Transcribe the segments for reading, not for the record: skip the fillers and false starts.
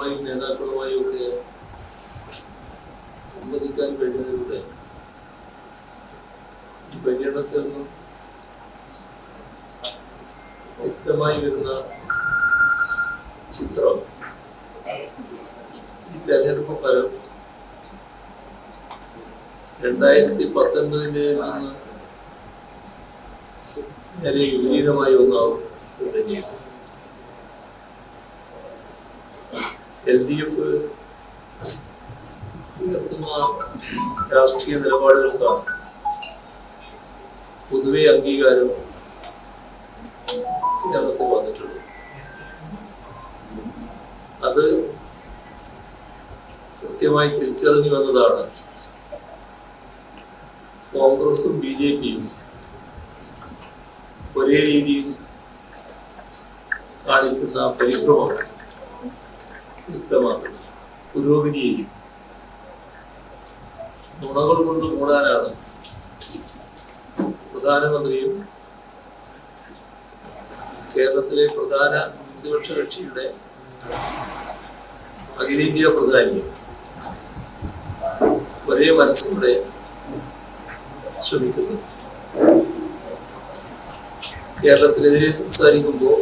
ജനങ്ങളുമായും നേതാക്കളുമായും ഒക്കെ സംവദിക്കാൻ കഴിഞ്ഞതിലൂടെ ഈ പര്യടനത്തിൽ നിന്നും വ്യക്തമായി വരുന്ന ചിത്രം ഈ തെരഞ്ഞെടുപ്പ് ഫലം 2019 നിന്ന് നേരെ വിപരീതമായി ഒന്നാവും എന്ന് തന്നെയാണ്. LDF ഉയർത്തുന്ന രാഷ്ട്രീയ നിലപാടുകൾക്കാണ് പൊതുവെ അംഗീകാരം കേരളത്തിൽ വന്നിട്ടുള്ളത്. അത് കൃത്യമായി തിരിച്ചറിഞ്ഞു വന്നതാണ് കോൺഗ്രസും BJPയും ഒരേ രീതിയിൽ കാണിക്കുന്ന പരിഭ്രമം വ്യക്തമാക്കുന്നത്. പുരോഗതിയെയും നുണകൾ കൊണ്ട് മൂടാനാണ് പ്രധാനമന്ത്രിയും കേരളത്തിലെ പ്രധാന പ്രതിപക്ഷ കക്ഷിയുടെ അഖിലേന്ത്യാ പ്രധാനിയും ഒരേ മനസ്സോടെ ശ്രമിക്കുന്നത്. കേരളത്തിനെതിരെ സംസാരിക്കുമ്പോൾ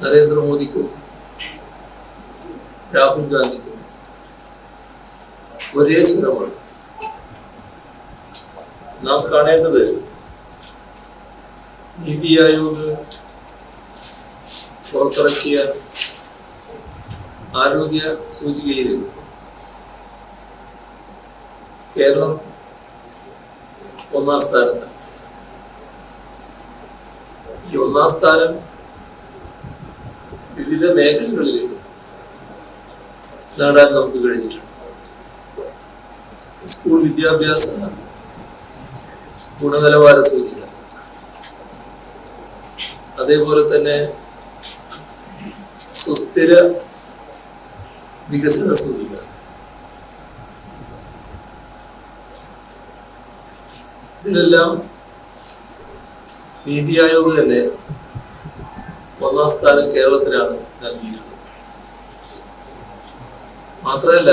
നരേന്ദ്രമോദിക്കും രാഹുൽ ഗാന്ധിക്കും ഒരേ സ്വരമാണ്. നാം കാണേണ്ടത് നീതി ആയോഗ് പുറത്തിറക്കിയ ആരോഗ്യ സൂചികയിൽ കേരളം 1ാം സ്ഥാനത്ത്. ഈ 1ാം സ്ഥാനം വിവിധ മേഖലകളിൽ നേടാൻ നമുക്ക് കഴിഞ്ഞിട്ടുണ്ട്. സ്കൂൾ വിദ്യാഭ്യാസ ഗുണനിലവാര സൂചിക, അതേപോലെ തന്നെ സുസ്ഥിര വികസന സൂചിക, ഇതിലെല്ലാം നീതി ആയോഗ് തന്നെ 1ാം സ്ഥാനം കേരളത്തിനാണ് നൽകിയിട്ടുള്ളത്. മാത്രമല്ല,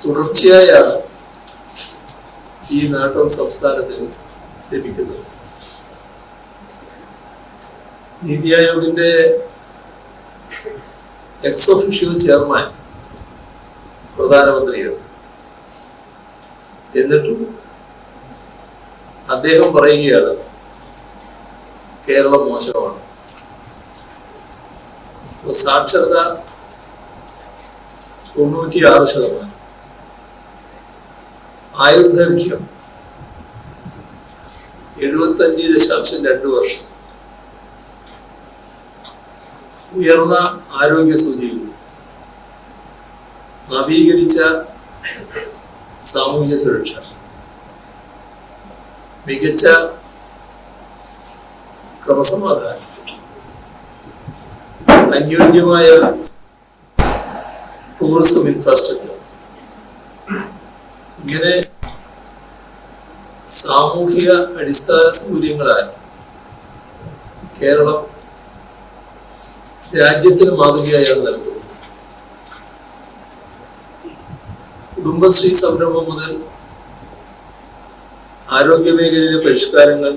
തുടർച്ചയായാണ് ഈ നേട്ടം സംസ്ഥാനത്തിന് ലഭിക്കുന്നത്. നീതി ആയോഗിന്റെ എക്സ് ഒഫീഷ്യോ ചെയർമാൻ പ്രധാനമന്ത്രിയാണ്. എന്നിട്ടും അദ്ദേഹം പറയുകയാണ് കേരളം മോശമാണ്. സാക്ഷരത 96%, ആയുർദൈർഘ്യം 75.2 വർഷം, ഉയർന്ന ആരോഗ്യ സൂചികകൾ, നവീകരിച്ച സാമൂഹ്യ സുരക്ഷ, മികച്ച ക്രമസമാധാനം, അനുയോജ്യമായ ടൂറിസം ഇൻഫ്രാസ്ട്രക്ചർ, ഇങ്ങനെ സാമൂഹിക അടിസ്ഥാന സൗകര്യങ്ങളാൽ കേരളം രാജ്യത്തിന് മാതൃകയായാണ് നൽകുന്നത്. കുടുംബശ്രീ സംരംഭം മുതൽ ആരോഗ്യ മേഖലയിലെ പരിഷ്കാരങ്ങൾ,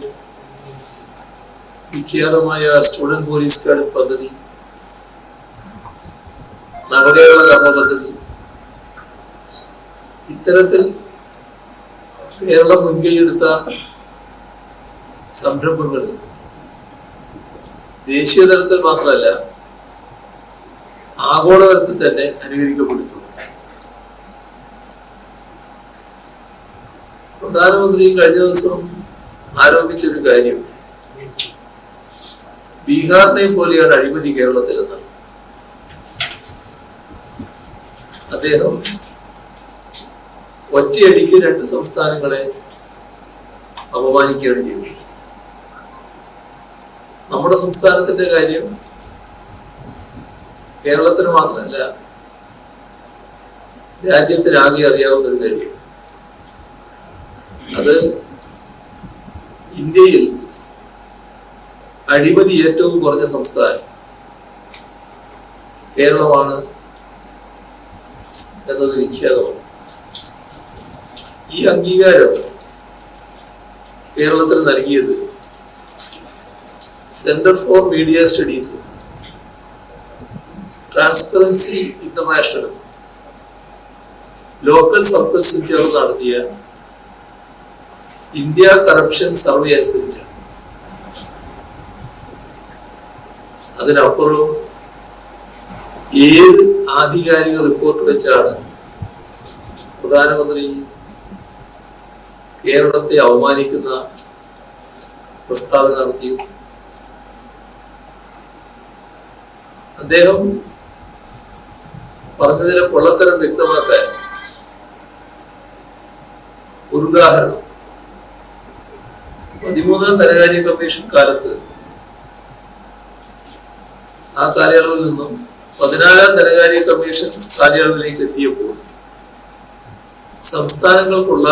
വിഖ്യാതമായ സ്റ്റുഡന്റ് പോലീസ് കാർഡ് പദ്ധതി, നവകേരള കർമ്മ പദ്ധതി, ഇത്തരത്തിൽ കേരളം മുൻകൈയെടുത്ത സംരംഭങ്ങൾ ദേശീയ തലത്തിൽ മാത്രമല്ല ആഗോളതലത്തിൽ തന്നെ അനുകരിക്കപ്പെട്ടിട്ടുണ്ട്. പ്രധാനമന്ത്രി കഴിഞ്ഞ ദിവസം ആരോപിച്ചൊരു കാര്യം, ബീഹാറിനെ പോലെയാണ് അഴിമതി കേരളത്തിൽ എന്നാണ്. അദ്ദേഹം ഒറ്റയടിക്ക് 2 സംസ്ഥാനങ്ങളെ അപമാനിക്കുകയാണ് ചെയ്തത്. നമ്മുടെ സംസ്ഥാനത്തിന്റെ കാര്യം കേരളത്തിന് മാത്രമല്ല രാജ്യത്തിനാകെ അറിയാവുന്ന ഒരു കാര്യമാണ്. അത് ഇന്ത്യയിൽ അഴിമതി ഏറ്റവും കുറഞ്ഞ സംസ്ഥാനം കേരളമാണ് എന്നത് വിഖ്യാതമാണ്. ഈ അംഗീകാരം കേരളത്തിന് നൽകിയത് centre for media studies, transparency international, local സർക്കിൾസും ചേർന്ന് നടത്തിയ ഇന്ത്യ കറപ്ഷൻ സർവേ അനുസരിച്ചാണ്. അതിനപ്പുറം ഏത് ആധികാരിക റിപ്പോർട്ട് വെച്ചാണ് പ്രധാനമന്ത്രി കേരളത്തെ അവമാനിക്കുന്ന പ്രസ്താവന നടത്തിയത്? അദ്ദേഹം പറഞ്ഞതിലെ പൊള്ളത്തരം വ്യക്തമാക്കാൻ ഒരു ഉദാഹരണം, 13ാം ധനകാര്യ കമ്മീഷൻ കാലത്ത്, ആ കാലയളവിൽ നിന്നും 14ാം ധനകാര്യ കമ്മീഷൻ കാലയളവിലേക്ക് എത്തിയപ്പോൾ സംസ്ഥാനങ്ങൾക്കുള്ള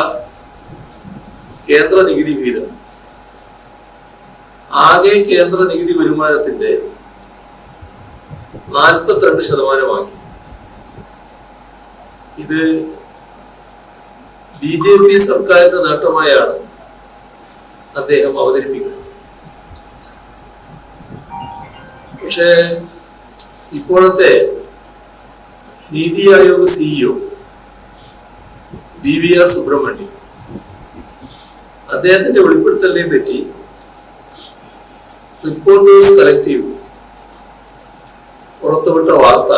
കേന്ദ്ര നികുതി വിഹിതം ആകെ കേന്ദ്ര നികുതി വരുമാനത്തിന്റെ 42% ഇത് BJP സർക്കാരിന്റെ നേട്ടമായാണ് അദ്ദേഹം അവതരിപ്പിക്കുന്നത്. പക്ഷേ ഇപ്പോഴത്തെ നീതി ആയോഗ് CEO BVR സുബ്രഹ്മണ്യം അദ്ദേഹത്തിന്റെ വെളിപ്പെടുത്തലിനെ പറ്റി റിപ്പോർട്ടേഴ്സ് കളക്റ്റീവ് പുറത്തുവിട്ട വാർത്ത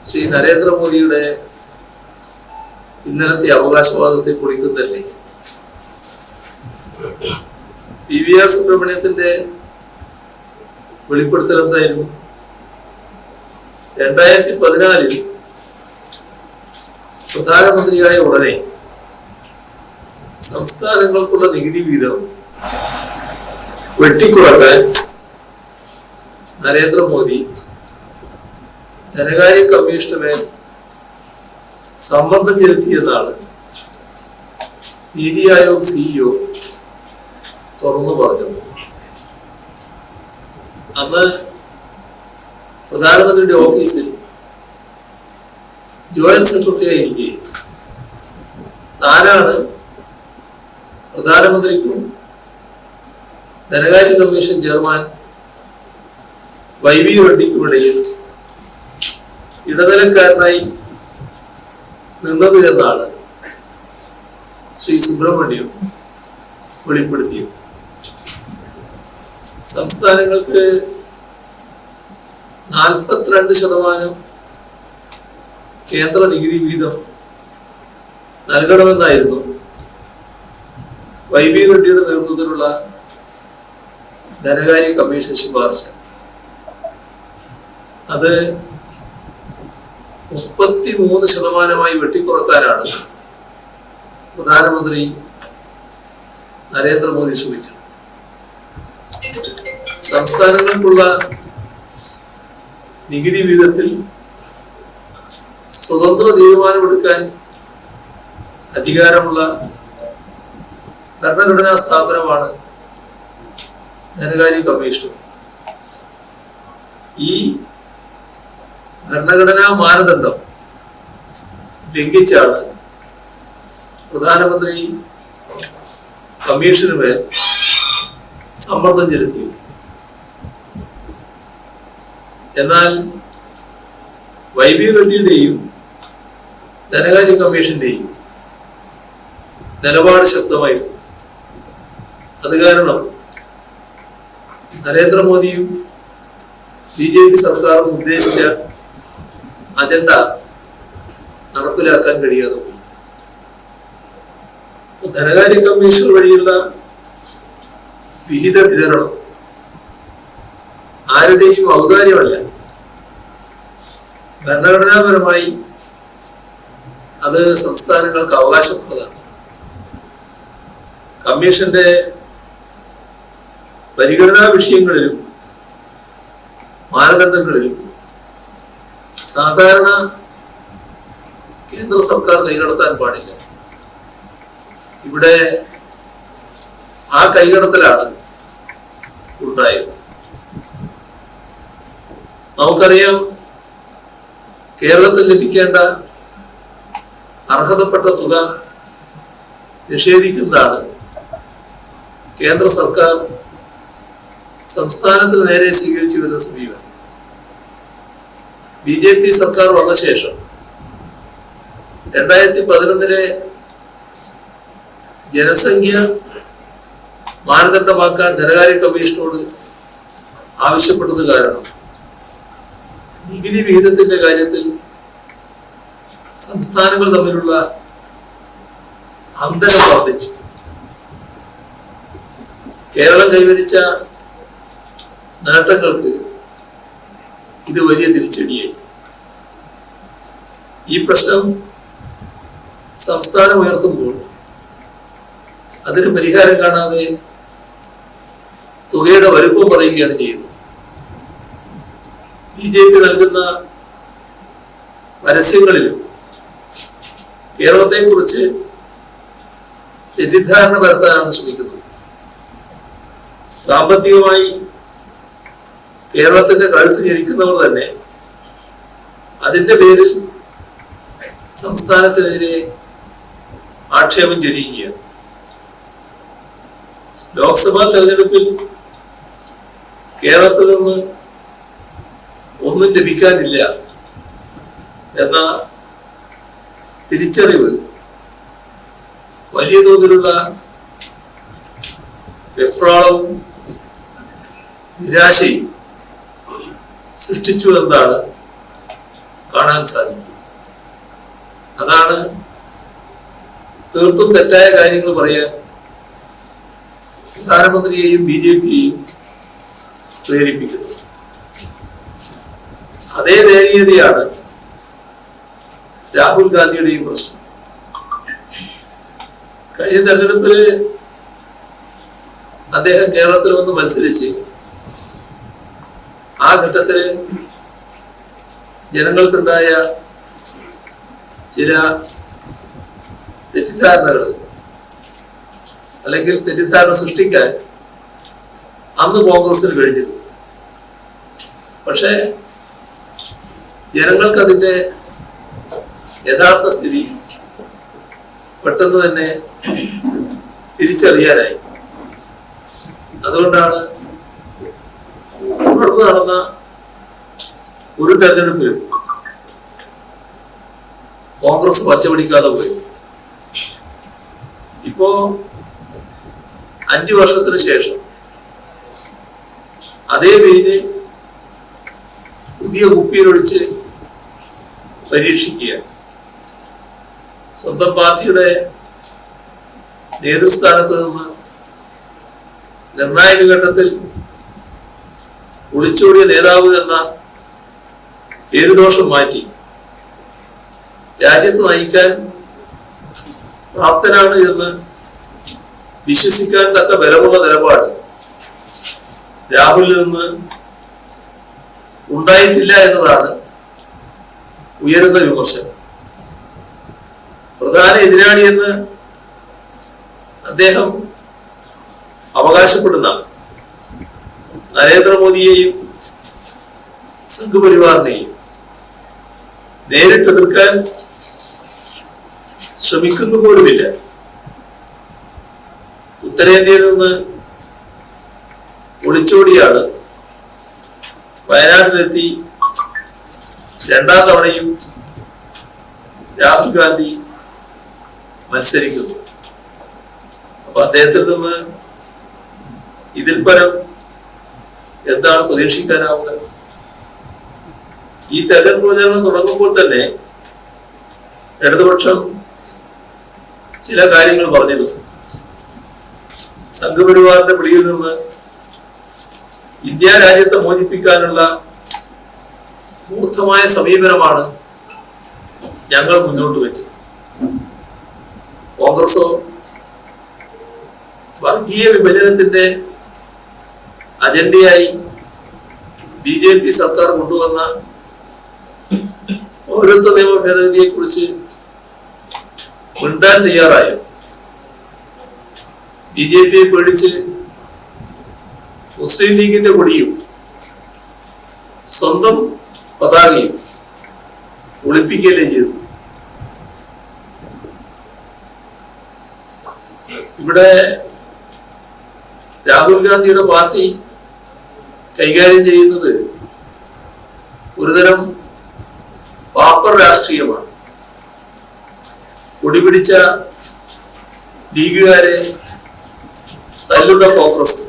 ശ്രീ നരേന്ദ്രമോദിയുടെ ഇന്നലത്തെ അവകാശവാദത്തെ കുറിക്കുന്നതല്ലേ? BVR സുബ്രഹ്മണ്യത്തിന്റെ വെളിപ്പെടുത്തൽ എന്തായിരുന്നു? 2014 പ്രധാനമന്ത്രിയായ ഉടനെ സംസ്ഥാനങ്ങൾക്കുള്ള നികുതി വിഹിതം വെട്ടിക്കുറക്കാൻ നരേന്ദ്രമോദി ധനകാര്യ കമ്മീഷന് മേൽ സമ്മർദ്ദം ചെലുത്തിയെന്നാണ് നീതി ആയോഗ് CEO തുറന്നു പറഞ്ഞത്. അന്ന് പ്രധാനമന്ത്രിയുടെ ഓഫീസിൽ ജോയിന്റ് സെക്രട്ടറി ആയിരിക്കെ താനാണ് പ്രധാനമന്ത്രിക്കും ധനകാര്യ കമ്മീഷൻ ചെയർമാൻ YV റെഡ്ഡിക്കും ഇടയിൽ ഇടനിലക്കാരനായി നിന്നത് എന്നാണ് ശ്രീ സുബ്രഹ്മണ്യം വെളിപ്പെടുത്തിയത്. സംസ്ഥാനങ്ങൾക്ക് 42% കേന്ദ്ര നികുതി വിഹിതം നൽകണമെന്നായിരുന്നു YV റെഡ്ഡിയുടെ നേതൃത്വത്തിലുള്ള ധനകാര്യ കമ്മീഷൻ ശുപാർശ. അത് 33% വെട്ടിക്കുറക്കാനാണ് പ്രധാനമന്ത്രി നരേന്ദ്രമോദി ശ്രമിച്ചത്. സംസ്ഥാനങ്ങൾക്കുള്ള നികുതി വിഹിതത്തിൽ സ്വതന്ത്ര തീരുമാനമെടുക്കാൻ അധികാരമുള്ള ഭരണഘടനാ സ്ഥാപനമാണ് ധനകാര്യ കമ്മീഷൻ. ഈ ഭരണഘടനാ മാനദണ്ഡം ലംഘിച്ചാണ് പ്രധാനമന്ത്രി കമ്മീഷന് മേൽ സമ്മർദ്ദം ചെലുത്തിയത്. എന്നാൽ YV റെഡ്ഡിയുടെയും ധനകാര്യ കമ്മീഷന്റെയും നിലപാട് ശക്തമായിരുന്നു. അത് കാരണം നരേന്ദ്രമോദിയും BJP സർക്കാരും ഉദ്ദേശിച്ച അജണ്ട നടപ്പിലാക്കാൻ കഴിയാതെ പോയി. ധനകാര്യ കമ്മീഷൻ വഴിയുള്ള വിഹിത വിതരണം ആരുടെയും ഔദാര്യമല്ല, ഭരണഘടനാപരമായി അത് സംസ്ഥാനങ്ങൾക്ക് അവകാശപ്പെട്ടതാണ്. കമ്മീഷന്റെ പരിഗണനാ വിഷയങ്ങളിലും മാനദണ്ഡങ്ങളിലും സാധാരണ കേന്ദ്ര സർക്കാർ കൈകടത്താൻ പാടില്ല. ഇവിടെ ആ കൈകടത്തലാണ് ഉണ്ടായത്. നമുക്കറിയാം, കേരളത്തിൽ ലഭിക്കേണ്ട അർഹതപ്പെട്ട തുക നിഷേധിക്കുന്നതാണ് കേന്ദ്ര സർക്കാർ സംസ്ഥാനത്തിന് നേരെ സ്വീകരിച്ചു വരുന്ന സമീപനം. BJP സർക്കാർ വന്ന ശേഷം 2011 ജനസംഖ്യ മാനദണ്ഡമാക്കാൻ ധനകാര്യ കമ്മീഷനോട് ആവശ്യപ്പെട്ടത് കാരണം നികുതി വിഹിതത്തിന്റെ കാര്യത്തിൽ സംസ്ഥാനങ്ങൾ തമ്മിലുള്ള അന്തരം വർദ്ധിച്ചു. കേരളം കൈവരിച്ച നേട്ടങ്ങൾക്ക് ഇത് വലിയ തിരിച്ചടിയായി. ഈ പ്രശ്നം സംസ്ഥാനം ഉയർത്തുമ്പോൾ അതിന് പരിഹാരം കാണാതെ തുകയുടെ വലുപ്പം പറയുകയാണ് ചെയ്യുന്നത്. BJP നൽകുന്ന പരസ്യങ്ങളിലും കേരളത്തെ കുറിച്ച് തെറ്റിദ്ധാരണ പരത്താനാണ് ശ്രമിക്കുന്നത്. സാമ്പത്തികമായി കേരളത്തിന്റെ കഴുത്ത് ഞെരിക്കുന്നവർ തന്നെ അതിന്റെ പേരിൽ സംസ്ഥാനത്തിനെതിരെ ആക്ഷേപം ചൊരിയുകയാണ്. ലോക്സഭാ തെരഞ്ഞെടുപ്പിൽ കേരളത്തിൽ നിന്ന് ഒന്നും ലഭിക്കാനില്ല എന്ന തിരിച്ചറിവ് വലിയ തോതിലുള്ള വെപ്രാളവും നിരാശയും സൃഷ്ടിച്ചു എന്നാണ് കാണാൻ സാധിക്കുക. അതാണ് തീർത്തും തെറ്റായ കാര്യങ്ങൾ പറയാൻ പ്രധാനമന്ത്രിയെയും BJPയെയും പ്രേരിപ്പിക്കുന്നത്. അതേ ദയനീയതയാണ് രാഹുൽ ഗാന്ധിയുടെയും പ്രശ്നം. കഴിഞ്ഞ തെരഞ്ഞെടുപ്പില് അദ്ദേഹം കേരളത്തിൽ വന്ന് മത്സരിച്ച് ആ ഘട്ടത്തില് ജനങ്ങൾക്കുണ്ടായ ചില തെറ്റിദ്ധാരണകൾ അല്ലെങ്കിൽ തെറ്റിദ്ധാരണ സൃഷ്ടിക്കാൻ അന്ന് കോൺഗ്രസിന് കഴിഞ്ഞിരുന്നു. പക്ഷെ ജനങ്ങൾക്ക് അതിന്റെ യഥാർത്ഥ സ്ഥിതി പെട്ടെന്ന് തന്നെ തിരിച്ചറിയാനായി. അതുകൊണ്ടാണ് തുടർന്ന് നടന്ന ഒരു തെരഞ്ഞെടുപ്പിലും കോൺഗ്രസ് പച്ചപിടിക്കാതെ പോയി. ഇപ്പോ 5 വർഷത്തിന് ശേഷം അതേ വീഞ്ഞ് പുതിയ കുപ്പിയിലൊഴിച്ച് പരീക്ഷിക്കുക. സ്വന്തം പാർട്ടിയുടെ നേതൃസ്ഥാനത്ത് നിന്ന് നിർണായക ഘട്ടത്തിൽ ഒളിച്ചോടിയ നേതാവ് എന്ന പേരുദോഷം മാറ്റി രാജ്യത്ത് നയിക്കാൻ പ്രാപ്തനാണ് എന്ന് വിശ്വസിക്കാൻ തക്ക ബലമുള്ള നിലപാട് രാഹുലിൽ നിന്ന് ഉണ്ടായിട്ടില്ല എന്നതാണ് ഉയരുന്ന വിമർശനം. പ്രധാന എതിരാളിയെന്ന് അദ്ദേഹം അവകാശപ്പെടുന്ന നരേന്ദ്രമോദിയെയും സംഘപരിവാറിനെയും നേരിട്ട് എതിർക്കാൻ ശ്രമിക്കുന്നു പോലുമില്ല. ഉത്തരേന്ത്യയിൽ നിന്ന് ഒളിച്ചോടിയാണ് വയനാട്ടിലെത്തി 2ാം തവണയും രാഹുൽ ഗാന്ധി മത്സരിക്കുന്നു. അപ്പൊ അദ്ദേഹത്തിൽ നിന്ന് ഇതിൽ പരം എന്താണ് പ്രതീക്ഷിക്കാനാവുക? ഈ തെരഞ്ഞെടുപ്പ് പ്രചാരണം തുടങ്ങുമ്പോൾ തന്നെ ഇടതുപക്ഷം ചില കാര്യങ്ങൾ പറഞ്ഞിരുന്നു. സംഘപരിവാറിന്റെ പിടിയിൽ നിന്ന് ഇന്ത്യ രാജ്യത്തെ മോചിപ്പിക്കാനുള്ള മൂർത്തമായ സമീപനമാണ് ഞങ്ങൾ മുന്നോട്ട് വെച്ചത്. കോൺഗ്രസോ വർഗീയ വിഭജനത്തിന്റെ അജണ്ടയായി BJP സർക്കാർ കൊണ്ടുവന്ന പൗരത്വ നിയമ ഭേദഗതിയെ കുറിച്ച് മിണ്ടാൻ തയ്യാറായോ? BJPയെ പേടിച്ച് മുസ്ലിം ലീഗിന്റെ കൊടിയും സ്വന്തം പതാകയും ഒളിപ്പിക്കുകയല്ലേ ചെയ്തത്. ഇവിടെ രാഹുൽ ഗാന്ധിയുടെ പാർട്ടി കൈകാര്യം ചെയ്യുന്നത് ഒരുതരം പാപ്പർ രാഷ്ട്രീയമാണ്. പൊടിപിടിച്ച ലീഗുകാരെ തല്ലുന്ന കോൺഗ്രസ്,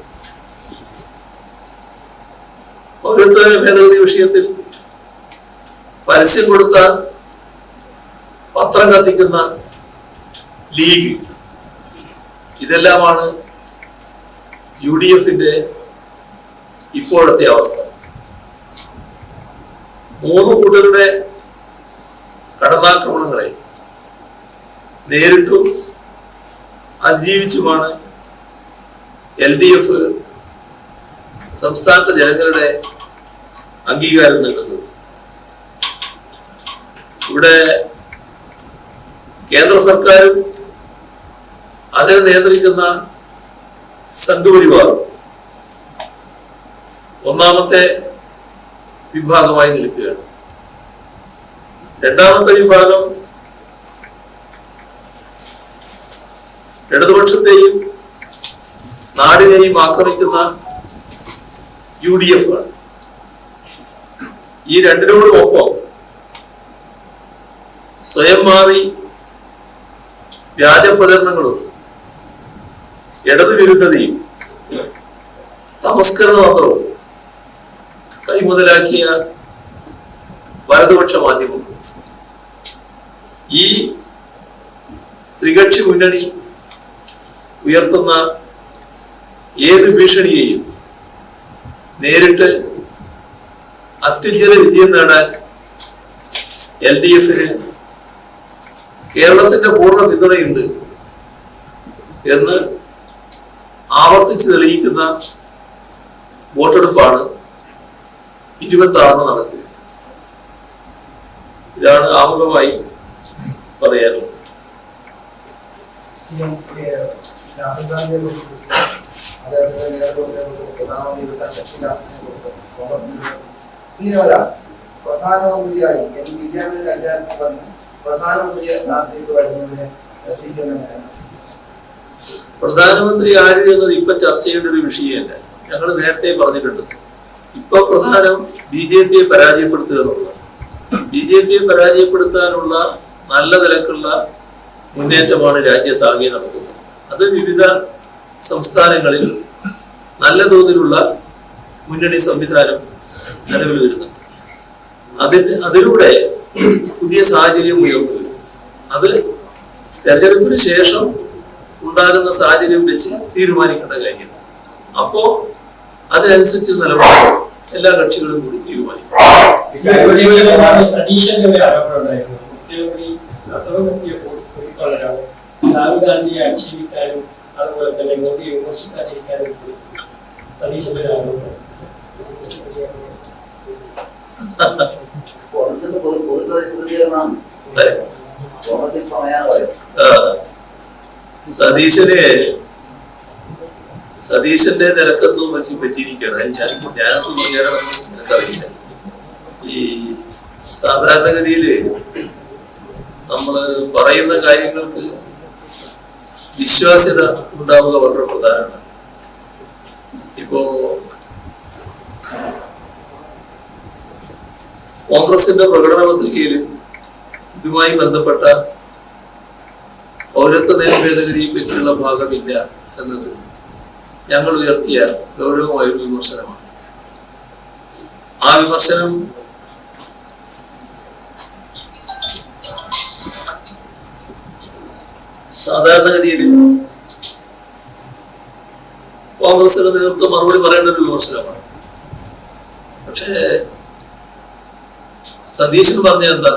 പൗരത്വ ഭേദഗതി വിഷയത്തിൽ പരസ്യം കൊടുത്ത പത്രം കത്തിക്കുന്ന ലീഗ്, ഇതെല്ലാമാണ് UDFന്റെ ഇപ്പോഴത്തെ അവസ്ഥ. മൂന്ന് കൂട്ടരുടെ കടന്നാക്രമണങ്ങളെ നേരിട്ടും അതിജീവിച്ചുമാണ് LDF സംസ്ഥാനത്തെ ജനങ്ങളുടെ അംഗീകാരം നേടുന്നത്. ഇവിടെ കേന്ദ്ര സർക്കാരും അതിനെ നിയന്ത്രിക്കുന്ന സംഘപരിവാറും ഒന്നാമത്തെ വിഭാഗമായി നിൽക്കുകയാണ്. രണ്ടാമത്തെ വിഭാഗം ഇടതുപക്ഷത്തെയും നാടിനെയും ആക്രമിക്കുന്ന UDF ആണ്. ഈ രണ്ടിനോടുമൊപ്പം സ്വയം മാറി വ്യാജ പ്രചരണങ്ങളും ഇടതുവിരുദ്ധതയും തമസ്കരണ തന്ത്രവും കൈമുതലാക്കിയ വലതുപക്ഷ മാധ്യമം ഈ ത്രികക്ഷി മുന്നണി ഉയർത്തുന്ന ഏത് ഭീഷണിയെയും നേരിട്ട് അത്യുജ്വല വിജയം നേടാൻ LDFന് കേരളത്തിന്റെ പൂർണ്ണ പിന്തുണയുണ്ട് എന്ന് ആവർത്തിച്ച് തെളിയിക്കുന്ന വോട്ടെടുപ്പാണ് 26 നടക്കുക. ഇതാണ് ആമുഖമായി പറയാനുള്ളത്. രാഹുൽ ഗാന്ധിയെ കുറിച്ച് പ്രധാനമന്ത്രിയായി വിദ്യാഭ്യാസ അധ്യാപകർ വന്ന് പ്രധാനമന്ത്രിയെ സ്ഥാനത്തേക്ക് വരുന്നതിനെ പ്രധാനമന്ത്രി ആര് എന്നത് ഇപ്പൊ ചർച്ച ചെയ്യേണ്ട ഒരു വിഷയമല്ല. ഞങ്ങൾ നേരത്തെ പറഞ്ഞിട്ടുണ്ട്. ഇപ്പൊ പ്രധാനം BJPയെ പരാജയപ്പെടുത്തുക എന്നുള്ളത്. BJPയെ പരാജയപ്പെടുത്താനുള്ള നല്ല നിലക്കുള്ള മുന്നേറ്റമാണ് രാജ്യത്താകെ നടക്കുന്നത്. അത് വിവിധ സംസ്ഥാനങ്ങളിൽ നല്ല തോതിലുള്ള മുന്നണി സംവിധാനം നിലവിൽ വരുന്നുണ്ട്. അതിലൂടെ പുതിയ സാഹചര്യം ഉയർന്നു വരും. അത് തെരഞ്ഞെടുപ്പിന് ശേഷം ഉണ്ടാകുന്ന സാഹചര്യം വെച്ച് തീരുമാനിക്കേണ്ട കാര്യമാണ്. അപ്പോ അതിനനുസരിച്ച് നിലപാട് എല്ലാ കക്ഷികളും കൂടി തീരുമാനിക്കും. രാഹുൽ ഗാന്ധിയെ ആക്ഷേപിക്കാനും അതുപോലെ തന്നെ മോദിയെ വിമർശിക്കാതിരിക്കാനും സതീശന്റെ സതീശന്റെ നിലക്കെന്തോ പറ്റിയിരിക്കുകയാണ്. ഞാനൊന്നും എനിക്കറിയില്ല. ഈ സാധാരണഗതിയില് നമ്മള് പറയുന്ന കാര്യങ്ങൾക്ക് വിശ്വാസ്യത ഉണ്ടാവുക വളരെ പ്രധാനമാണ്. ഇപ്പോ കോൺഗ്രസിന്റെ പ്രകടന പത്രികയിൽ ഇതുമായി ബന്ധപ്പെട്ട പൗരത്വ നിയമ ഭേദഗതിയെ പറ്റിയുള്ള ഭാഗമില്ല എന്നത് ഞങ്ങൾ ഉയർത്തിയ ഗൗരവമായൊരു വിമർശനമാണ്. ആ വിമർശനം സാധാരണഗതിയിൽ കോൺഗ്രസിന്റെ നേതൃത്വം മറുപടി പറയേണ്ട ഒരു വിമർശനമാണ്. പക്ഷേ സതീശൻ പറഞ്ഞ എന്താ?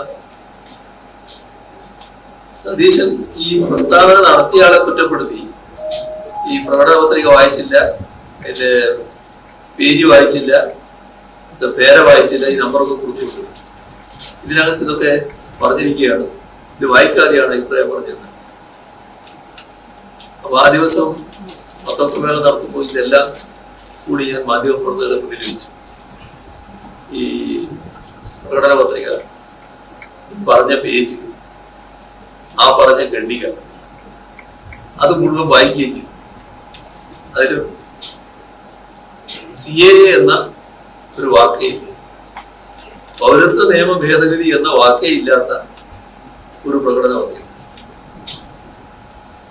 സതീശൻ ഈ പ്രസ്താവന നടത്തിയ ആളെ കുറ്റപ്പെടുത്തി. ഈ പ്രകടന പത്രിക വായിച്ചില്ല, അതിന്റെ പേജ് വായിച്ചില്ല, പേര് വായിച്ചില്ല, ഈ നമ്പറൊക്കെ കൊടുത്തിട്ടുണ്ട്. ഇതിനകത്ത് ഇതൊക്കെ പറഞ്ഞിരിക്കുകയാണ്. ഇത് വായിക്കാതെയാണ് അഭിപ്രായം പറഞ്ഞത്. അപ്പൊ ആ ദിവസം പത്രസമ്മേളനം നടത്തുമ്പോൾ ഇതെല്ലാം കൂടി ഞാൻ മാധ്യമപ്രവർത്തകരെ മുന്നിൽ വെച്ചു. ഈ പ്രകടന പത്രിക, പറഞ്ഞ പേജ്, ആ പറഞ്ഞ ഖണ്ഡിക അത് മുഴുവൻ വായിക്കുകയും ചെയ്തു. അതിൽ CAA എന്ന ഒരു വാക്കേ ഇല്ല, പൗരത്വ നിയമ ഭേദഗതി എന്ന വാക്കേ ഇല്ലാത്ത ഒരു പ്രകടന പത്രിക.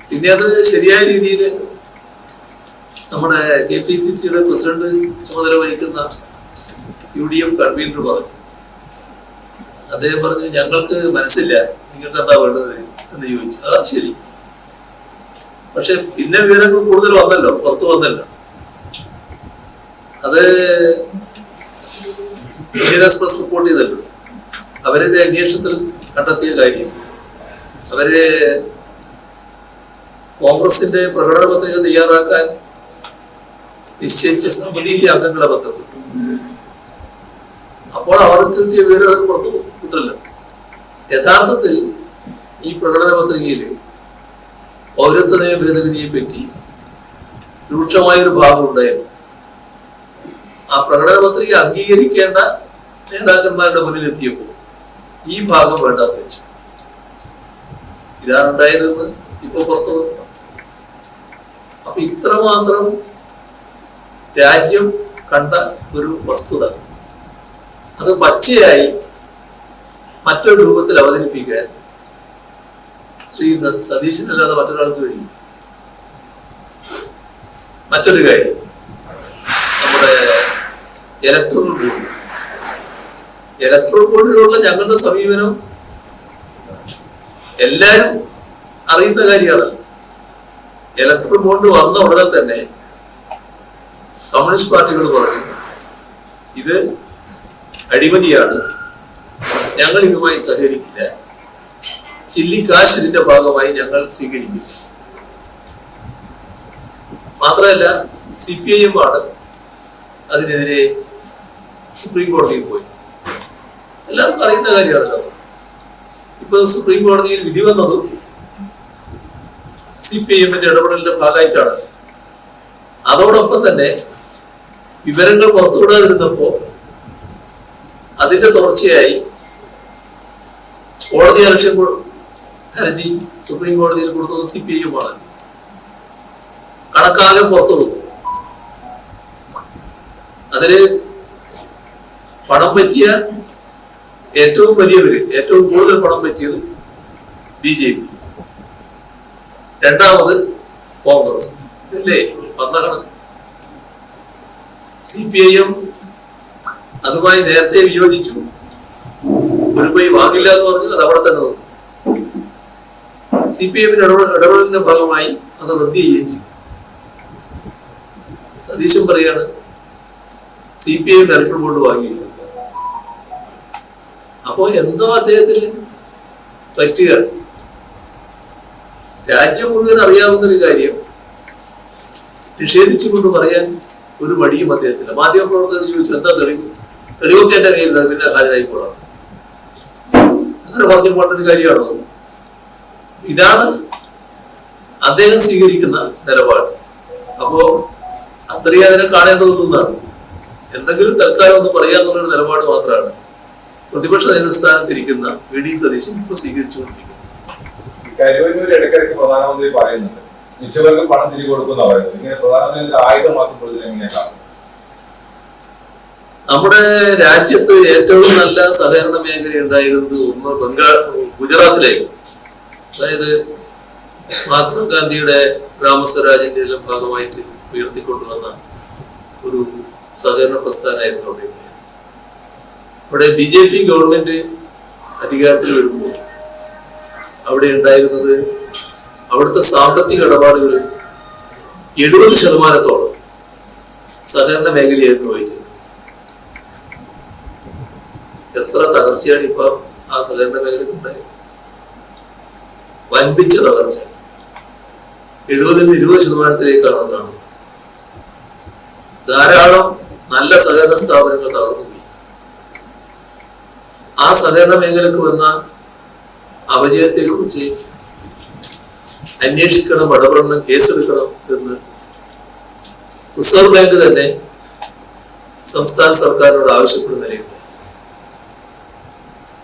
പിന്നെ അത് ശരിയായ രീതിയിൽ നമ്മുടെ KPCCയുടെ പ്രസിഡന്റ് ചുമതല വഹിക്കുന്ന UDF കൺവീനർ പറഞ്ഞു. അദ്ദേഹം പറഞ്ഞു, ഞങ്ങൾക്ക് മനസ്സില്ല, നിങ്ങൾക്ക് എന്താ വേണ്ടത് എന്ന് ചോദിച്ചു. അതാണ് ശരി. പക്ഷെ പിന്നെ വിവരങ്ങൾ കൂടുതൽ വന്നല്ലോ, പുറത്തു വന്നല്ലോ. അത് ഇന്ത്യൻ എക്സ്പ്രസ് റിപ്പോർട്ട് ചെയ്തല്ലോ. അവരുടെ അന്വേഷണത്തിൽ കണ്ടെത്തിയ കാര്യം, അവര് കോൺഗ്രസിന്റെ പ്രകടന പത്രിക തയ്യാറാക്കാൻ നിശ്ചയിച്ച സമിതിയിലെ അംഗങ്ങളെ ബന്ധപ്പെട്ടു. അപ്പോൾ അവർക്ക് കിട്ടിയ വിവരം അവർ പുറത്തു കിട്ടില്ല. യഥാർത്ഥത്തിൽ ഈ പ്രകടന പത്രികയിൽ പൗരത്വ നിയമ ഭേദഗതിയെ പറ്റി രൂക്ഷമായൊരു ഭാഗം ഉണ്ടായിരുന്നു. ആ പ്രകടന പത്രിക അംഗീകരിക്കേണ്ട നേതാക്കന്മാരുടെ മുന്നിലെത്തിയപ്പോൾ ഈ ഭാഗം വേണ്ടാന്ന് വെച്ചു. ഇതാണ് ഉണ്ടായതെന്ന് ഇപ്പൊ പുറത്തു വന്നു. അപ്പൊ ഇത്രമാത്രം രാജ്യം കണ്ട ഒരു വസ്തുത അത് പച്ചയായി മറ്റൊരു രൂപത്തിൽ അവതരിപ്പിക്കാൻ ശ്രീ സതീശനല്ലാതെ മറ്റൊരാൾക്ക് കഴിയും. മറ്റൊരു കാര്യം, നമ്മുടെ ഇലക്ട്രൽ ബോർഡിലുള്ള ഞങ്ങളുടെ സമീപനം എല്ലാരും അറിയുന്ന കാര്യമാണ്. ഇലക്ട്രൽ ബോർഡ് വന്ന ഉടനെ തന്നെ കമ്മ്യൂണിസ്റ്റ് പാർട്ടികൾ പറഞ്ഞു, ഇത് അഴിമതിയാണ്, ഞങ്ങൾ ഇതുമായി സഹകരിക്കില്ല, ചില്ലിക്കാശ് ഇതിന്റെ ഭാഗമായി ഞങ്ങൾ സ്വീകരിക്കും. മാത്രമല്ല CPIM ആണ് അതിനെതിരെ സുപ്രീം കോടതിയിൽ പോയി. എല്ലാവർക്കും അറിയുന്ന കാര്യമാണല്ലോ. ഇപ്പൊ സുപ്രീം കോടതിയിൽ വിധി വന്നതും CPIMന്റെ ഇടപെടലിന്റെ ഭാഗമായിട്ടാണ്. അതോടൊപ്പം തന്നെ വിവരങ്ങൾ പുറത്തുവിടാതിരുന്നപ്പോ അതിന്റെ തുടർച്ചയായി കോടതി അലക്ഷ്യം ഹർജി സുപ്രീം കോടതിയിൽ കൊടുത്തത് CPIM ആണ്. കണക്കാകെ പുറത്തു കൊടുത്തു. അതില് പണം പറ്റിയ ഏറ്റവും കൂടുതൽ പണം പറ്റിയത് BJP, രണ്ടാമത് കോൺഗ്രസ്. ഇതല്ലേ വന്ന കണക്ക്. CPIM അതുമായി നേരത്തെ വിയോജിച്ചു, ഒരു പൈ വാങ്ങില്ല എന്ന് പറഞ്ഞു. അത് അവിടെ തന്നെ വന്നു. CPIMന്റെ ഇടപെടലിന്റെ ഭാഗമായി അത് റദ്ദ് ചെയ്യുകയും ചെയ്തു. സതീശൻ പറയാണ് CPIM ഇലക്ട്രൽ ബോർഡ് വാങ്ങിയില്ല. അപ്പോ എന്തോ അദ്ദേഹത്തിന് പറ്റുകയാണ്. രാജ്യം മുഴുവൻ അറിയാവുന്ന ഒരു കാര്യം നിഷേധിച്ചുകൊണ്ട് പറയാൻ ഒരു മടിയും അദ്ദേഹത്തില്ല. മാധ്യമപ്രവർത്തകർ ചോദിച്ചു, എന്താ തെളിവൊക്കെ എന്റെ കയ്യിലുണ്ട്, പിന്നെ ഹാജരായിക്കോളാം. അങ്ങനെ പറഞ്ഞു പോകേണ്ട കാര്യമാണോ? ഇതാണ് അദ്ദേഹം സ്വീകരിക്കുന്ന നിലപാട്. അപ്പോ അത്രയും അതിനെ കാണേണ്ടതുണ്ടെന്നാണ്. എന്തെങ്കിലും തൽക്കാലം ഒന്ന് പറയാന്നുള്ളൊരു നിലപാട് മാത്രമാണ് പ്രതിപക്ഷ നേതൃസ്ഥാനത്തിരിക്കുന്ന VD സതീശൻ ഇപ്പൊ സ്വീകരിച്ചുകൊണ്ടിരിക്കുന്നത്. കരുവന്നൂർ ഇടയ്ക്കിടയ്ക്ക് പ്രധാനമന്ത്രി പറയുന്നുണ്ട്, നിക്ഷേപകർക്ക് പണം തിരികെ കൊടുക്കുന്ന പറയുന്നത്. ഇങ്ങനെ പ്രധാനമന്ത്രി ആയുധമാക്കുമ്പോഴത്തേക്ക് എങ്ങനെയാണ്? നമ്മുടെ രാജ്യത്ത് ഏറ്റവും നല്ല സഹകരണ മേഖല ഉണ്ടായിരുന്നത് ഒന്ന് ഗുജറാത്തിലായിരുന്നു. അതായത് മഹാത്മാഗാന്ധിയുടെ ഗ്രാമസ്വരാജിന്റെ എല്ലാം ഭാഗമായിട്ട് ഉയർത്തിക്കൊണ്ടുവന്ന ഒരു സഹകരണ പ്രസ്ഥാനമായിരുന്നു അവിടെ ഉണ്ടായത്. അവിടെ BJP ഗവൺമെന്റ് അധികാരത്തിൽ വരുമ്പോൾ അവിടെ ഉണ്ടായിരുന്നത് അവിടുത്തെ സാമ്പത്തിക ഇടപാടുകൾ 70% സഹകരണ മേഖലയായിരുന്നു വഹിച്ചത്. എത്ര തകർച്ചയാണ് ഇപ്പൊ ആ സഹകരണ മേഖലയ്ക്ക് ഉണ്ടായത്? വൻപിച്ച തകർച്ച. 70-20% എന്നാണ്. ധാരാളം നല്ല സഹകരണ സ്ഥാപനങ്ങൾ തകർന്നുപോയി. ആ സഹകരണ മേഖലക്ക് വന്ന അപജയത്തെ കുറിച്ച് അന്വേഷിക്കണം, ഇടപെടണം, കേസെടുക്കണം എന്ന് റിസർവ് ബാങ്ക് തന്നെ സംസ്ഥാന സർക്കാരിനോട് ആവശ്യപ്പെടുന്ന നിലയുണ്ട്.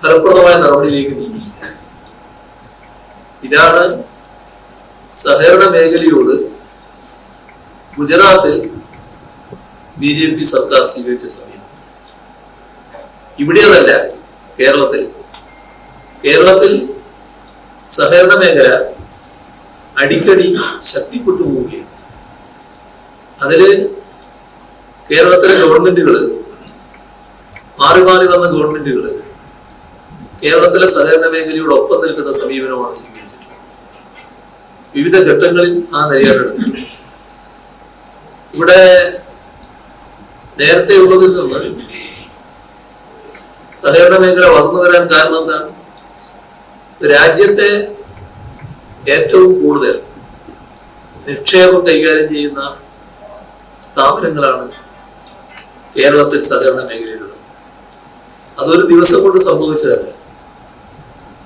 ഫലപ്രദമായ നടപടിയിലേക്ക് നീങ്ങി. ഇതാണ് സഹകരണ മേഖലയോട് ഗുജറാത്തിൽ BJP സർക്കാർ സ്വീകരിച്ച സമീപനം. ഇവിടെ അതല്ല, കേരളത്തിൽ സഹകരണ മേഖല അടിക്കടി ശക്തിപ്പെട്ടു പോവുകയാണ്. അതില് കേരളത്തിലെ ഗവൺമെന്റുകള് മാറി മാറി വന്ന ഗവൺമെന്റുകള് കേരളത്തിലെ സഹകരണ മേഖലയോടൊപ്പം നിൽക്കുന്ന സമീപനമാണ് സ്വീകരിച്ചിട്ടുള്ളത്. വിവിധ ഘട്ടങ്ങളിൽ ആ നിലയാണ് എടുത്തിട്ടുള്ളത്. ഇവിടെ നേരത്തെ ഉള്ളതിൽ നിന്ന് സഹകരണ മേഖല വളർന്നു വരാൻ കാരണം എന്താണ്? രാജ്യത്തെ ഏറ്റവും കൂടുതൽ നിക്ഷേപം കൈകാര്യം ചെയ്യുന്ന സ്ഥാപനങ്ങളാണ് കേരളത്തിൽ സഹകരണ മേഖലയിലുള്ളത്. അതൊരു ദിവസം കൊണ്ട് സംഭവിച്ചതല്ല.